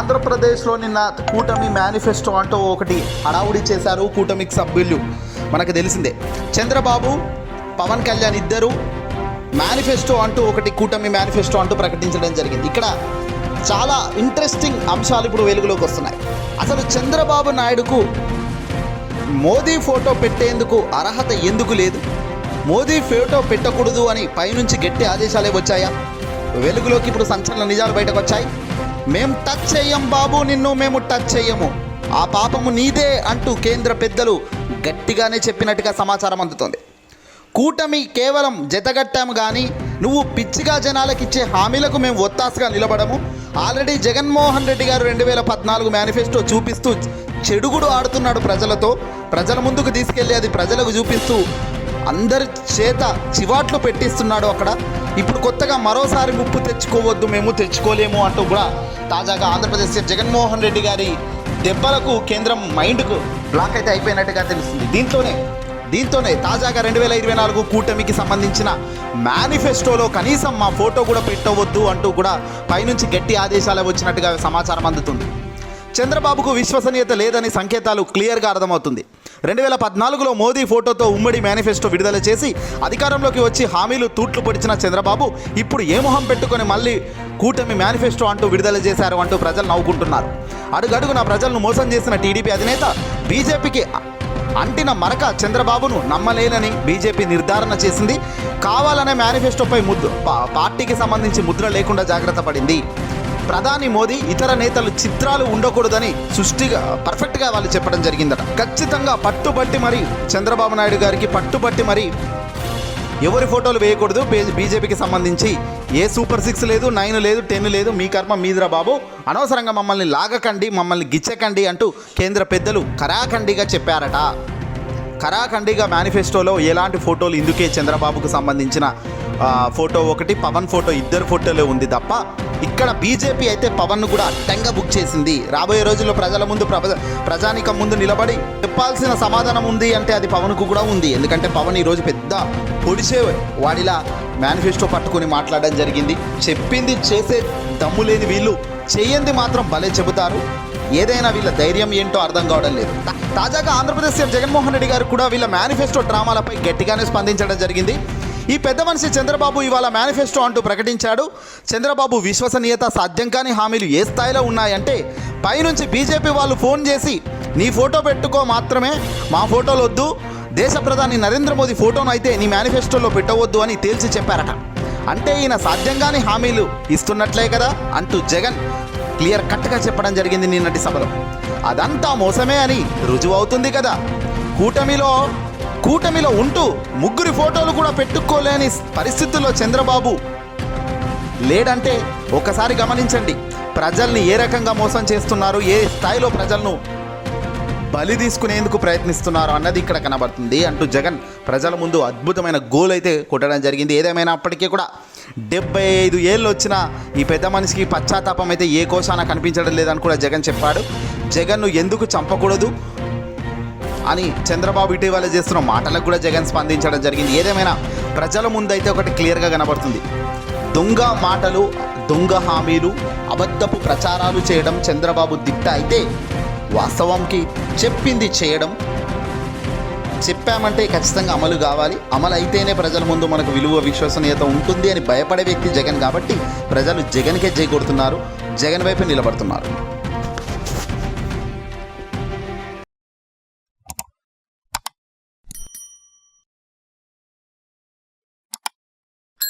ఆంధ్రప్రదేశ్లో నిన్న కూటమి మేనిఫెస్టో అంటూ ఒకటి హడావుడి చేశారు కూటమికి సభ్యులు. మనకు తెలిసిందే, చంద్రబాబు పవన్ కళ్యాణ్ ఇద్దరు మేనిఫెస్టో అంటూ ఒకటి కూటమి మేనిఫెస్టో అంటూ ప్రకటించడం జరిగింది. ఇక్కడ చాలా ఇంట్రెస్టింగ్ అంశాలు ఇప్పుడు వెలుగులోకి వస్తున్నాయి. అసలు చంద్రబాబు నాయుడుకు మోదీ ఫోటో పెట్టేందుకు అర్హత ఎందుకు లేదు, మోదీ ఫోటో పెట్టకూడదు అని పైనుంచి గట్టి ఆదేశాలే వచ్చాయా? వెలుగులోకి ఇప్పుడు సంచలన నిజాలు బయటకు వచ్చాయి. మేము టచ్ చెయ్యం బాబు, నిన్ను మేము టచ్ చెయ్యము, ఆ పాపము నీదే అంటూ కేంద్ర పెద్దలు గట్టిగానే చెప్పినట్టుగా సమాచారం అందుతోంది. కూటమి కేవలం జతగట్టాము కానీ నువ్వు పిచ్చిగా జనాలకు ఇచ్చే హామీలకు మేము ఒత్తాసుగా నిలబడము. ఆల్రెడీ జగన్మోహన్ రెడ్డి గారు 2014 మేనిఫెస్టో చూపిస్తూ చెడుగుడు ఆడుతున్నాడు ప్రజలతో. ప్రజల ముందుకు తీసుకెళ్ళి అది ప్రజలకు చూపిస్తూ అందరి చేత చివాట్లు పెట్టిస్తున్నాడు అక్కడ. ఇప్పుడు కొత్తగా మరోసారి ముప్పు తెచ్చుకోవద్దు, మేము తెచ్చుకోలేము అంటూ కూడా తాజాగా ఆంధ్రప్రదేశ్ జగన్మోహన్ రెడ్డి గారి దెబ్బలకు కేంద్రం మైండ్కు బ్లాక్ అయితే అయిపోయినట్టుగా తెలుస్తుంది. దీంతోనే తాజాగా 2024 కూటమికి సంబంధించిన మేనిఫెస్టోలో కనీసం మా ఫోటో కూడా పెట్టవద్దు అంటూ కూడా పైనుంచి గట్టి ఆదేశాలు వచ్చినట్టుగా సమాచారం అందుతుంది. చంద్రబాబుకు విశ్వసనీయత లేదని సంకేతాలు క్లియర్గా అర్థమవుతుంది. 2014లో మోదీ ఫోటోతో ఉమ్మడి మేనిఫెస్టో విడుదల చేసి అధికారంలోకి వచ్చి హామీలు తూట్లు పొడిచిన చంద్రబాబు ఇప్పుడు ఏ మొహం పెట్టుకొని మళ్ళీ కూటమి మేనిఫెస్టో అంటూ విడుదల చేశారు అంటూ ప్రజలు నవ్వుకుంటున్నారు. అడుగడుగున ప్రజలను మోసం చేసిన టీడీపీ అధినేత బీజేపీకి అంటిన మరక చంద్రబాబును నమ్మలేనని బీజేపీ నిర్ధారణ చేసింది. కావాలనే మేనిఫెస్టోపై పార్టీకి సంబంధించి ముద్ర లేకుండా జాగ్రత్త పడింది. ప్రధాని మోదీ ఇతర నేతలు చిత్రాలు ఉండకూడదని పర్ఫెక్ట్గా వాళ్ళు చెప్పడం జరిగిందట. ఖచ్చితంగా పట్టుబట్టి మరి చంద్రబాబు నాయుడు గారికి పట్టుబట్టి మరి ఎవరి ఫోటోలు వేయకూడదు. బీజేపీకి సంబంధించి ఏ సూపర్ 6 లేదు, 9 లేదు, 10 లేదు, మీ కర్మ మీదిరా బాబు, అనవసరంగా మమ్మల్ని లాగకండి, మమ్మల్ని గిచ్చకండి అంటూ కేంద్ర పెద్దలు కరాఖండిగా చెప్పారట. కరాఖండిగా మేనిఫెస్టోలో ఎలాంటి ఫోటోలు ఇందుకే చంద్రబాబుకు సంబంధించిన ఫోటో ఒకటి, పవన్ ఫోటో, ఇద్దరు ఫోటోలే ఉంది తప్ప ఇక్కడ బీజేపీ అయితే పవన్ను కూడా అడ్డంగా బుక్ చేసింది. రాబోయే రోజుల్లో ప్రజల ముందు ప్రజానికం ముందు నిలబడి చెప్పాల్సిన సమాధానం ఉంది అంటే అది పవన్కు కూడా ఉంది. ఎందుకంటే పవన్ ఈరోజు పెద్ద పొడిచే వాడిలా మేనిఫెస్టో పట్టుకొని మాట్లాడడం జరిగింది. చెప్పింది చేసే దమ్ము లేని వీళ్ళు చెయ్యంది మాత్రం భలే చెబుతారు. ఏదైనా వీళ్ళ ధైర్యం ఏంటో అర్థం కావడం లేదు. తాజాగా ఆంధ్రప్రదేశ్ సీఎం జగన్మోహన్ రెడ్డి గారు కూడా వీళ్ళ మేనిఫెస్టో డ్రామాలపై గట్టిగానే స్పందించడం జరిగింది. ఈ పెద్ద మనిషి చంద్రబాబు ఇవాళ మేనిఫెస్టో అంటూ ప్రకటించాడు. చంద్రబాబు విశ్వసనీయత, సాధ్యం కాని హామీలు ఏ స్థాయిలో ఉన్నాయంటే పైనుంచి బీజేపీ వాళ్ళు ఫోన్ చేసి నీ ఫోటో పెట్టుకో మాత్రమే, మా ఫోటోలు వద్దు, దేశ ప్రధాని నరేంద్ర మోదీ ఫోటోను అయితే నీ మేనిఫెస్టోలో పెట్టవద్దు అని తేల్చి చెప్పారట. అంటే ఈయన సాధ్యం కాని హామీలు ఇస్తున్నట్లే కదా అంటూ జగన్ క్లియర్ కట్గా చెప్పడం జరిగింది నిన్నటి సభలో. అదంతా మోసమే అని రుజువు అవుతుంది కదా. కూటమిలో ఉంటూ ముగ్గురి ఫోటోలు కూడా పెట్టుకోలేని పరిస్థితుల్లో చంద్రబాబు లేడంటే ఒకసారి గమనించండి, ప్రజల్ని ఏ రకంగా మోసం చేస్తున్నారు, ఏ స్థాయిలో ప్రజలను బలి తీసుకునేందుకు ప్రయత్నిస్తున్నారు అన్నది ఇక్కడ కనబడుతుంది అంటూ జగన్ ప్రజల ముందు అద్భుతమైన గోల్ అయితే కొట్టడం జరిగింది. ఏదేమైనప్పటికీ కూడా 75 ఏళ్ళు వచ్చిన ఈ పెద్ద మనిషికి పశ్చాత్తాపం అయితే ఏ కోశాన కనిపించడం లేదని కూడా జగన్ చెప్పాడు. జగన్ను ఎందుకు చంపకూడదు అని చంద్రబాబు ఇటీవల చేస్తున్న మాటలకు కూడా జగన్ స్పందించడం జరిగింది. ఏదేమైనా ప్రజల ముందైతే ఒకటి క్లియర్గా కనబడుతుంది. దొంగ మాటలు, దొంగ హామీలు, అబద్ధపు ప్రచారాలు చేయడం చంద్రబాబు దిట్ట అయితే, వాస్తవంకి చెప్పింది చేయడం, చెప్పామంటే ఖచ్చితంగా అమలు కావాలి, అమలు అయితేనే ప్రజల ముందు మనకు విలువ, విశ్వసనీయత ఉంటుంది అని భయపడే వ్యక్తి జగన్. కాబట్టి ప్రజలు జగన్కే జై కొడుతున్నారు, జగన్ వైపు నిలబడుతున్నారు.